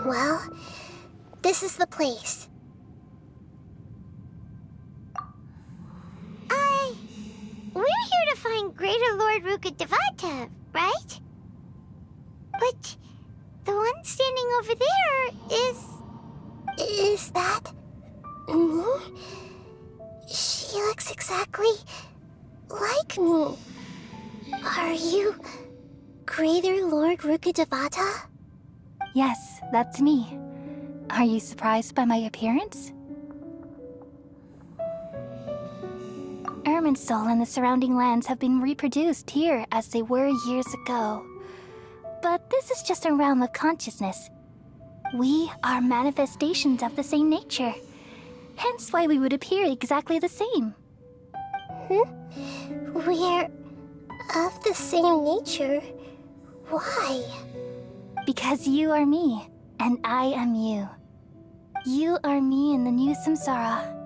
Well, this is the place. We're here to find Greater Lord Rukkhadevata, right? But the one standing over there is... Is that... me? She looks exactly like me. Are you Greater Lord Rukkhadevata? Yes, that's me. Are you surprised by my appearance? Irminsul and the surrounding lands have been reproduced here as they were years ago. But this is just a realm of consciousness. We are manifestations of the same nature. Hence why we would appear exactly the same. We're of the same nature. Why? Because you are me, and I am you. You are me in the new samsara.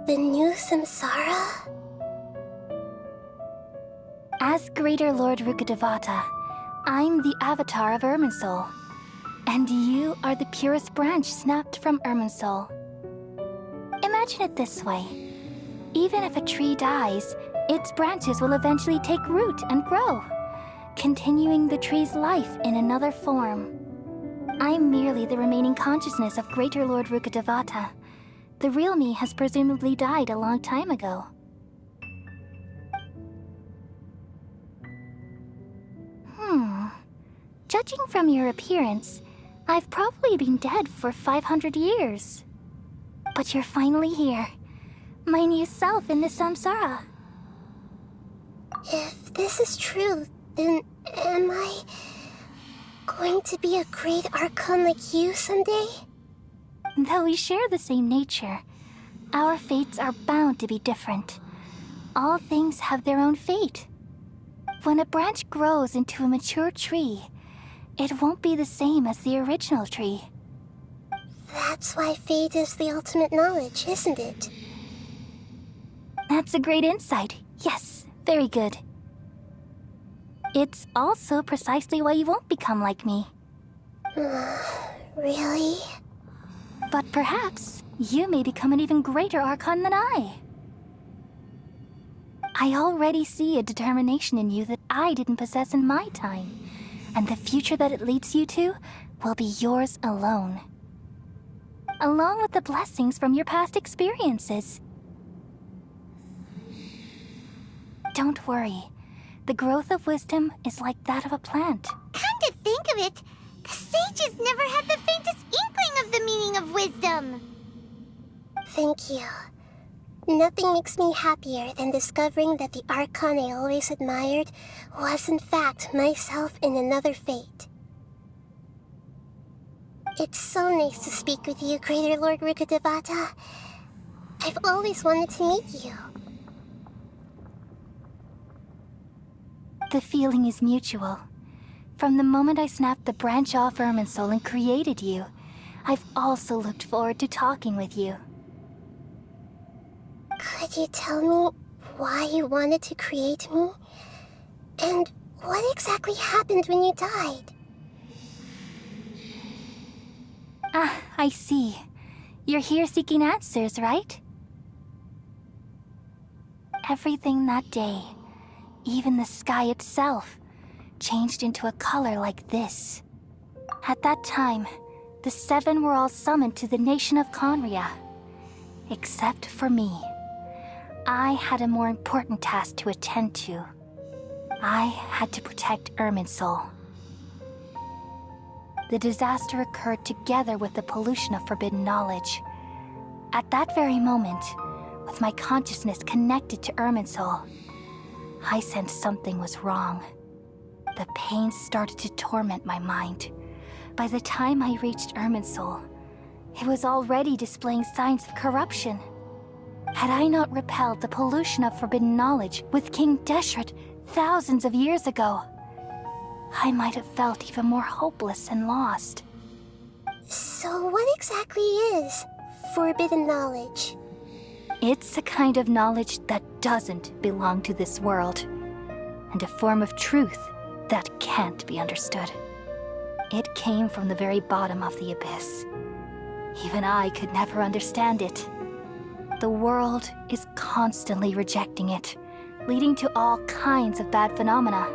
The new samsara? As Greater Lord Rukkhadevata, I'm the avatar of Irminsul. And you are the purest branch snapped from Irminsul. Imagine it this way. Even if a tree dies, its branches will eventually take root and grow, continuing the tree's life in another form. I'm merely the remaining consciousness of Greater Lord Rukkhadevata. The real me has presumably died a long time ago. Judging from your appearance, I've probably been dead for 500 years. But you're finally here. My new self in the samsara. If this is true, then am I going to be a great archon like you someday? Though we share the same nature, our fates are bound to be different. All things have their own fate. When a branch grows into a mature tree, it won't be the same as the original tree. That's why fate is the ultimate knowledge, isn't it? That's a great insight. Yes, very good. It's also precisely why you won't become like me. Really? But perhaps you may become an even greater archon than I. I already see a determination in you that I didn't possess in my time, and the future that it leads you to will be yours alone. Along with the blessings from your past experiences. Don't worry. The growth of wisdom is like that of a plant. Come to think of it, the sages never had the faintest inkling of the meaning of wisdom. Thank you. Nothing makes me happier than discovering that the archon I always admired was in fact myself in another fate. It's so nice to speak with you, Greater Lord Rukkhadevata. I've always wanted to meet you. The feeling is mutual. From the moment I snapped the branch off Irminsul and created you, I've also looked forward to talking with you. Could you tell me why you wanted to create me? And what exactly happened when you died? Ah, I see. You're here seeking answers, right? Everything that day, even the sky itself, changed into a color like this. At that time, the seven were all summoned to the nation of Conria. Except for me. I had a more important task to attend to. I had to protect Irminsul. The disaster occurred together with the pollution of forbidden knowledge. At that very moment, with my consciousness connected to Irminsul, I sensed something was wrong. The pain started to torment my mind. By the time I reached Irminsul, it was already displaying signs of corruption. Had I not repelled the pollution of forbidden knowledge with King Deshret thousands of years ago, I might have felt even more hopeless and lost. So what exactly is forbidden knowledge? It's a kind of knowledge that doesn't belong to this world, and a form of truth that can't be understood. It came from the very bottom of the abyss. Even I could never understand it. The world is constantly rejecting it, leading to all kinds of bad phenomena.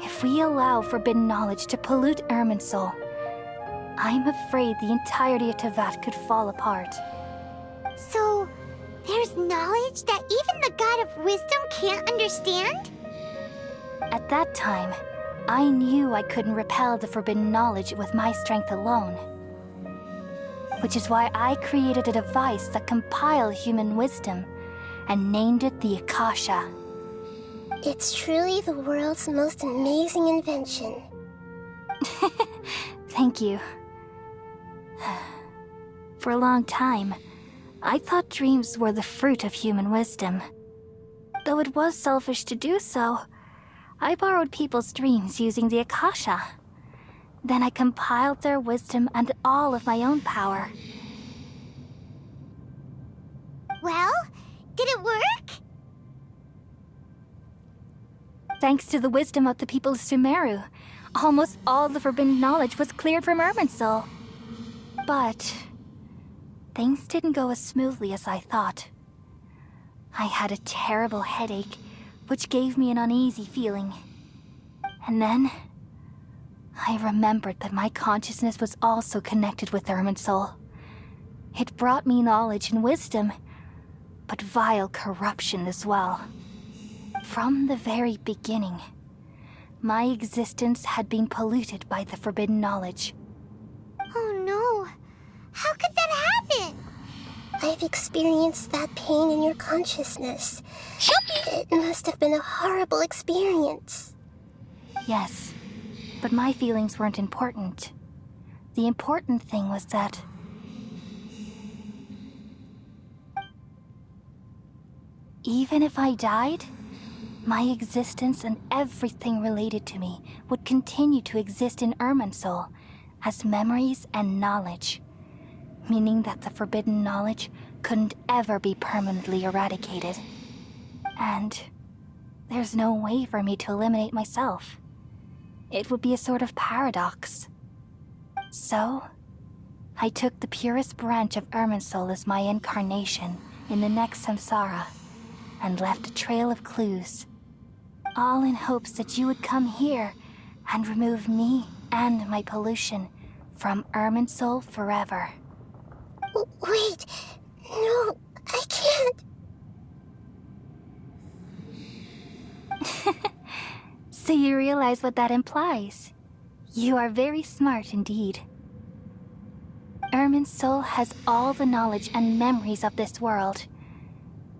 If we allow forbidden knowledge to pollute Irminsul, I'm afraid the entirety of Tevat could fall apart. So, there's knowledge that even the God of Wisdom can't understand? At that time, I knew I couldn't repel the forbidden knowledge with my strength alone. Which is why I created a device that compiled human wisdom and named it the Akasha. It's truly the world's most amazing invention. Thank you. For a long time, I thought dreams were the fruit of human wisdom. Though it was selfish to do so, I borrowed people's dreams using the Akasha. Then I compiled their wisdom and all of my own power. Well, did it work? Thanks to the wisdom of the people of Sumeru, almost all the forbidden knowledge was cleared from Irminsul. But things didn't go as smoothly as I thought. I had a terrible headache, which gave me an uneasy feeling. And then I remembered that my consciousness was also connected with Irminsul. It brought me knowledge and wisdom, but vile corruption as well. From the very beginning, my existence had been polluted by the forbidden knowledge. Oh no. How could that happen? I've experienced that pain in your consciousness. It must have been a horrible experience. Yes, but my feelings weren't important. The important thing was that even if I died, my existence and everything related to me would continue to exist in Irminsul as memories and knowledge, meaning that the forbidden knowledge couldn't ever be permanently eradicated. And there's no way for me to eliminate myself. It would be a sort of paradox. So, I took the purest branch of Irminsul as my incarnation in the next samsara and left a trail of clues, all in hopes that you would come here and remove me and my pollution from Irminsul forever. Wait, no, I can't. So you realize what that implies. You are very smart indeed. Irminsul has all the knowledge and memories of this world.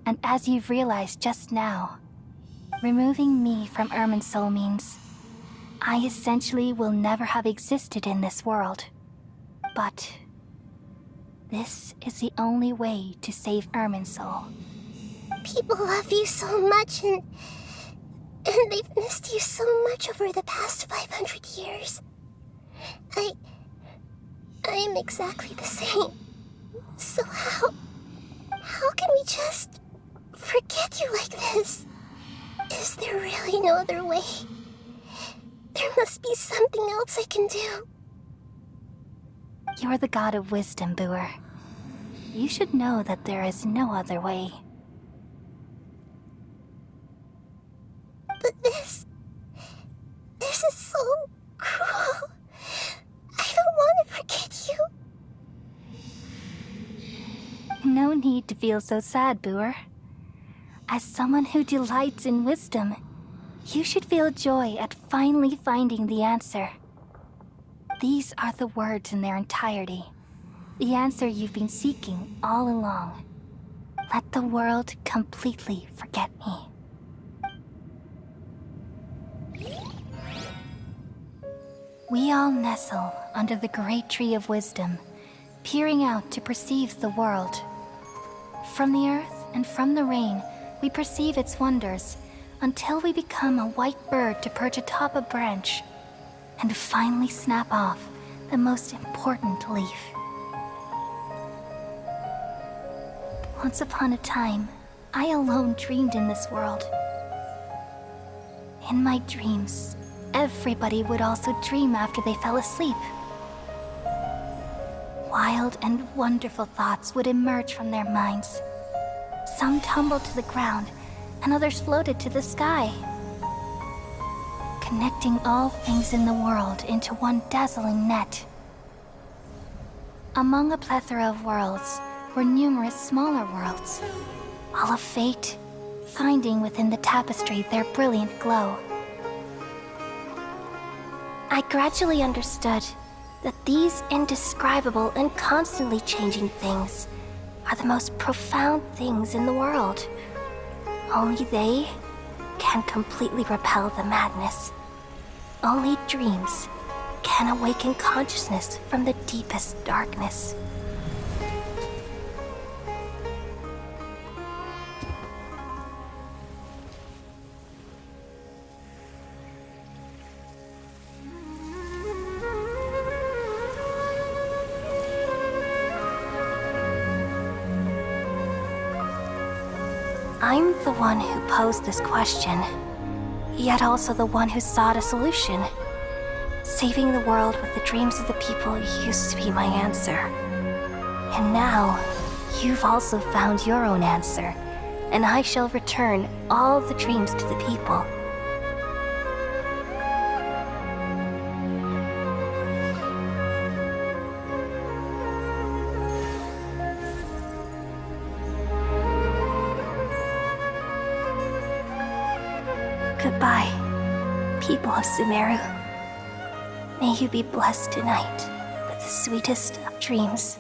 And as you've realized just now, removing me from Irminsul means I essentially will never have existed in this world. But this is the only way to save Irminsul. People love you so much and they've missed you so much over the past 500 years. I am exactly the same. So how can we just forget you like this? Is there really no other way? There must be something else I can do. You're the god of wisdom, Boer. You should know that there is no other way. But this is so cruel. I don't want to forget you. No need to feel so sad, Boer. As someone who delights in wisdom, you should feel joy at finally finding the answer. These are the words in their entirety. The answer you've been seeking all along. Let the world completely forget me. We all nestle under the great tree of wisdom, peering out to perceive the world. From the earth and from the rain, we perceive its wonders, until we become a white bird to perch atop a branch, and finally snap off the most important leaf. Once upon a time, I alone dreamed in this world. In my dreams, everybody would also dream after they fell asleep. Wild and wonderful thoughts would emerge from their minds. Some tumbled to the ground, and others floated to the sky, connecting all things in the world into one dazzling net. Among a plethora of worlds were numerous smaller worlds, all of fate, finding within the tapestry their brilliant glow. I gradually understood that these indescribable and constantly changing things are the most profound things in the world. Only they can completely repel the madness. Only dreams can awaken consciousness from the deepest darkness. I'm the one who posed this question, yet also the one who sought a solution. Saving the world with the dreams of the people used to be my answer. And now, you've also found your own answer, and I shall return all the dreams to the people. Goodbye, people of Sumeru. May you be blessed tonight with the sweetest of dreams.